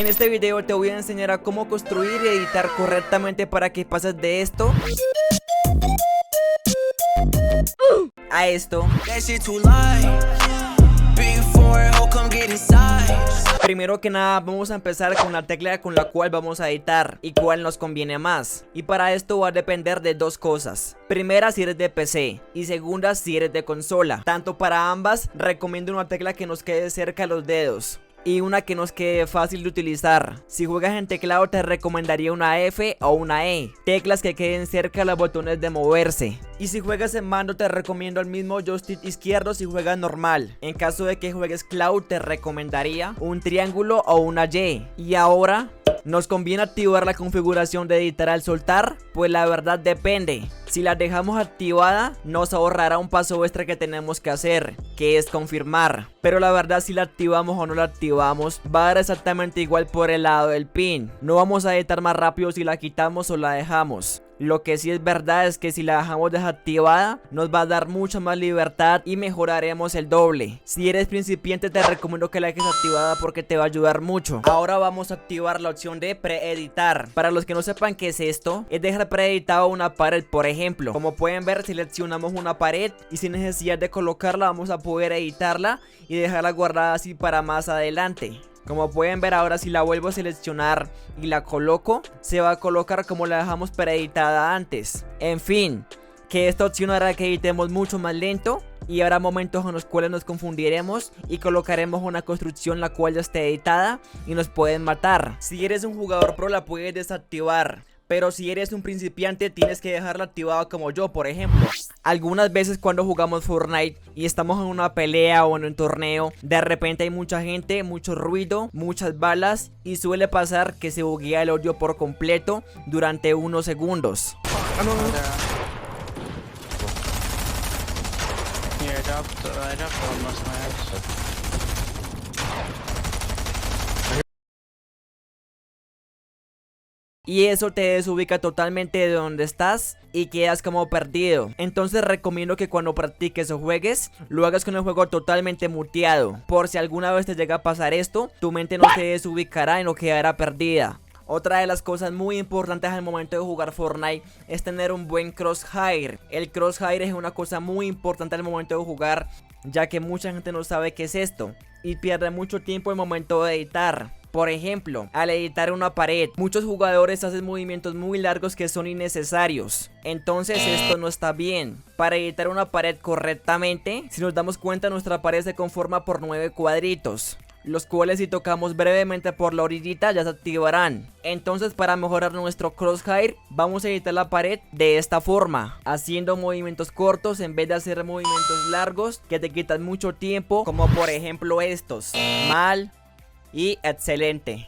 En este video te voy a enseñar a cómo construir y editar correctamente para que pases de esto a esto. Primero que nada vamos a empezar con la tecla con la cual vamos a editar y cuál nos conviene más. Y para esto va a depender de dos cosas. Primera, si eres de PC, y segunda, si eres de consola. Tanto para ambas recomiendo una tecla que nos quede cerca a los dedos y una que nos quede fácil de utilizar. Si juegas en teclado te recomendaría una F o una E, teclas que queden cerca a los botones de moverse. Y si juegas en mando te recomiendo el mismo joystick izquierdo si juegas normal. En caso de que juegues cloud te recomendaría un triángulo o una Y. Y ahora, ¿nos conviene activar la configuración de editar al soltar? Pues la verdad depende. Si la dejamos activada, nos ahorrará un paso extra que tenemos que hacer, que es confirmar. Pero la verdad, si la activamos o no la activamos, va a dar exactamente igual por el lado del pin. No vamos a editar más rápido si la quitamos o la dejamos. Lo que sí es verdad es que si la dejamos desactivada nos va a dar mucha más libertad y mejoraremos el doble. Si eres principiante te recomiendo que la dejes activada porque te va a ayudar mucho. Ahora vamos a activar la opción de preeditar. Para los que no sepan qué es esto, es dejar preeditado una pared, por ejemplo. Como pueden ver, seleccionamos una pared y sin necesidad de colocarla vamos a poder editarla y dejarla guardada así para más adelante. Como pueden ver, ahora si la vuelvo a seleccionar y la coloco, se va a colocar como la dejamos preeditada antes. En fin, que esta opción hará que editemos mucho más lento y habrá momentos en los cuales nos confundiremos y colocaremos una construcción la cual ya esté editada y nos pueden matar. Si eres un jugador pro la puedes desactivar, pero si eres un principiante tienes que dejarla activada como yo, por ejemplo. Algunas veces cuando jugamos Fortnite y estamos en una pelea o en un torneo, de repente hay mucha gente, mucho ruido, muchas balas y suele pasar que se buguea el audio por completo durante unos segundos. Y eso te desubica totalmente de donde estás y quedas como perdido. Entonces recomiendo que cuando practiques o juegues, lo hagas con el juego totalmente muteado. Por si alguna vez te llega a pasar esto, tu mente no se desubicará y no quedará perdida. Otra de las cosas muy importantes al momento de jugar Fortnite es tener un buen crosshair. El crosshair es una cosa muy importante al momento de jugar, ya que mucha gente no sabe qué es esto y pierde mucho tiempo al momento de editar. Por ejemplo, al editar una pared, muchos jugadores hacen movimientos muy largos que son innecesarios. Entonces esto no está bien. Para editar una pared correctamente, si nos damos cuenta, nuestra pared se conforma por 9 cuadritos, los cuales si tocamos brevemente por la orillita ya se activarán. Entonces para mejorar nuestro crosshair vamos a editar la pared de esta forma, haciendo movimientos cortos en vez de hacer movimientos largos que te quitan mucho tiempo, como por ejemplo estos. Mal y excelente.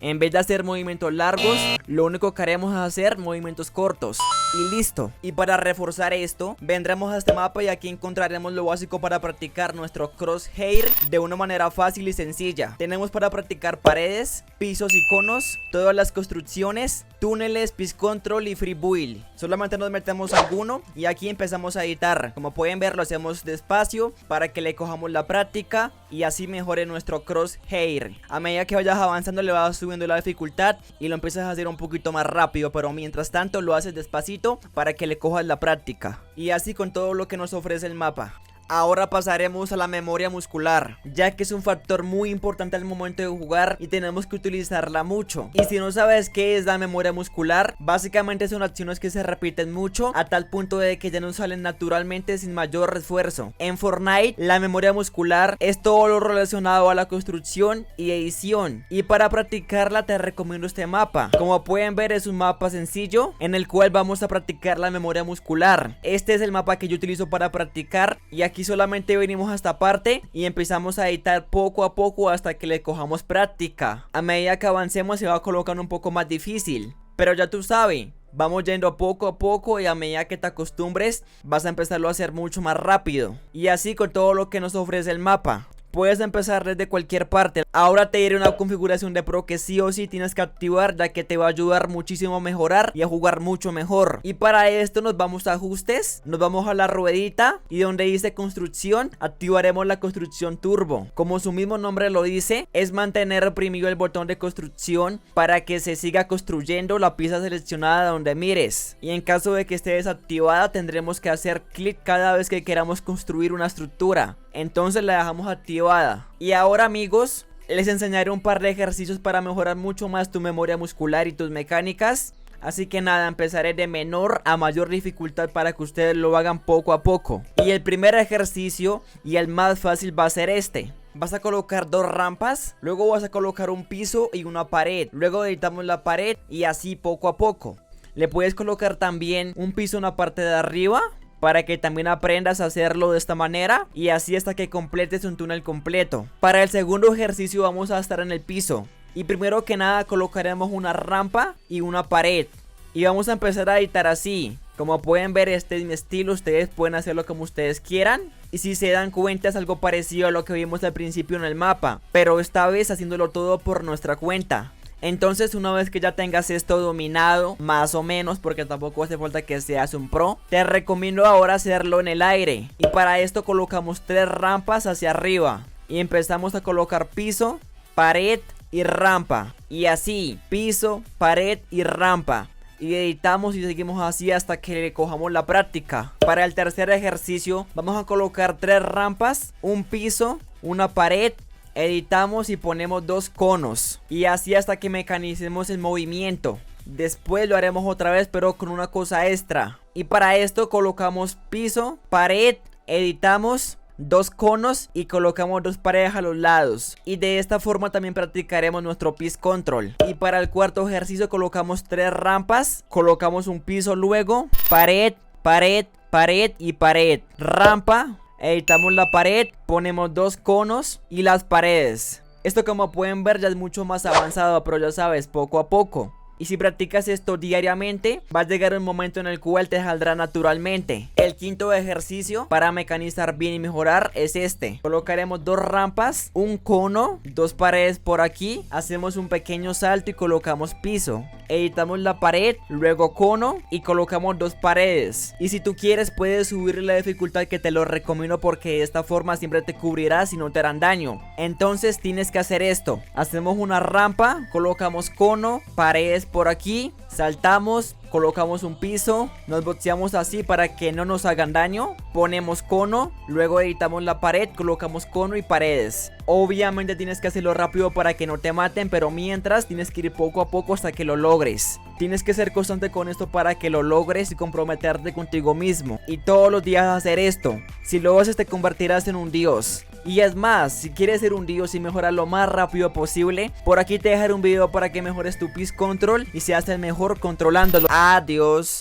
En vez de hacer movimientos largos, lo único que haremos es hacer movimientos cortos y listo. Y para reforzar esto, vendremos a este mapa y aquí encontraremos lo básico para practicar nuestro crosshair de una manera fácil y sencilla. Tenemos para practicar paredes, pisos y conos, todas las construcciones, túneles, piece control y free build. Solamente nos metemos alguno y aquí empezamos a editar. Como pueden ver, lo hacemos despacio para que le cojamos la práctica y así mejore nuestro crosshair. A medida que vayas avanzando le vas subiendo la dificultad y lo empiezas a hacer un poquito más rápido, pero mientras tanto lo haces despacito para que le cojas la práctica. Y así con todo lo que nos ofrece el mapa. Ahora pasaremos a la memoria muscular, ya que es un factor muy importante al momento de jugar y tenemos que utilizarla mucho. Y si no sabes qué es la memoria muscular, básicamente son acciones que se repiten mucho a tal punto de que ya no salen naturalmente sin mayor esfuerzo. En Fortnite, la memoria muscular es todo lo relacionado a la construcción y edición. Y para practicarla te recomiendo este mapa. Como pueden ver, es un mapa sencillo en el cual vamos a practicar la memoria muscular. Este es el mapa que yo utilizo para practicar y aquí solamente venimos a esta parte y empezamos a editar poco a poco hasta que le cojamos práctica. A medida que avancemos se va colocando un poco más difícil, pero ya tú sabes, vamos yendo poco a poco y a medida que te acostumbres vas a empezarlo a hacer mucho más rápido. Y así con todo lo que nos ofrece el mapa. Puedes empezar desde cualquier parte. Ahora te diré una configuración de pro que sí o sí tienes que activar, ya que te va a ayudar muchísimo a mejorar y a jugar mucho mejor. Y para esto nos vamos a ajustes, nos vamos a la ruedita y donde dice construcción, activaremos la construcción turbo. Como su mismo nombre lo dice, es mantener oprimido el botón de construcción para que se siga construyendo la pieza seleccionada donde mires. Y en caso de que esté desactivada, tendremos que hacer clic cada vez que queramos construir una estructura. Entonces la dejamos activada. Y ahora, amigos, les enseñaré un par de ejercicios para mejorar mucho más tu memoria muscular y tus mecánicas. Así que nada, empezaré de menor a mayor dificultad para que ustedes lo hagan poco a poco. Y el primer ejercicio y el más fácil va a ser este. Vas a colocar dos rampas, luego vas a colocar un piso y una pared. Luego editamos la pared y así poco a poco. Le puedes colocar también un piso en la parte de arriba, para que también aprendas a hacerlo de esta manera y así hasta que completes un túnel completo. Para el segundo ejercicio vamos a estar en el piso y primero que nada colocaremos una rampa y una pared y vamos a empezar a editar así. Como pueden ver, este es mi estilo, ustedes pueden hacerlo como ustedes quieran. Y si se dan cuenta es algo parecido a lo que vimos al principio en el mapa, pero esta vez haciéndolo todo por nuestra cuenta. Entonces una vez que ya tengas esto dominado, más o menos, porque tampoco hace falta que seas un pro, te recomiendo ahora hacerlo en el aire. Y para esto colocamos 3 rampas hacia arriba y empezamos a colocar piso, pared y rampa. Y así, piso, pared y rampa. Y editamos y seguimos así hasta que le cojamos la práctica. Para el tercer ejercicio vamos a colocar 3 rampas, un piso, una pared. Editamos y ponemos 2 conos y así hasta que mecanicemos el movimiento. Después lo haremos otra vez pero con una cosa extra. Y para esto colocamos piso, pared, editamos 2 conos y colocamos 2 paredes a los lados. Y de esta forma también practicaremos nuestro piece control. Y para el cuarto ejercicio colocamos 3 rampas, colocamos un piso luego, pared, pared, pared y pared, rampa. Editamos la pared, ponemos 2 conos y las paredes. Esto, como pueden ver, ya es mucho más avanzado, pero ya sabes, poco a poco. Y si practicas esto diariamente, va a llegar un momento en el cual te saldrá naturalmente. El quinto ejercicio para mecanizar bien y mejorar es este. Colocaremos 2 rampas, un cono, 2 paredes por aquí. Hacemos un pequeño salto y colocamos piso. Editamos la pared, luego cono y colocamos 2 paredes. Y si tú quieres puedes subir la dificultad, que te lo recomiendo porque de esta forma siempre te cubrirás y no te harán daño. Entonces tienes que hacer esto. Hacemos una rampa, colocamos cono, paredes por aquí, saltamos, colocamos un piso, nos boxeamos así para que no nos hagan daño, ponemos cono, luego editamos la pared, colocamos cono y paredes. Obviamente tienes que hacerlo rápido para que no te maten, pero mientras tienes que ir poco a poco hasta que lo logres. Tienes que ser constante con esto para que lo logres y comprometerte contigo mismo y todos los días hacer esto. Si lo haces te convertirás en un dios. Y es más, si quieres ser un dios y mejorar lo más rápido posible, por aquí te dejaré un video para que mejores tu piece control y seas el mejor controlándolo. Adiós.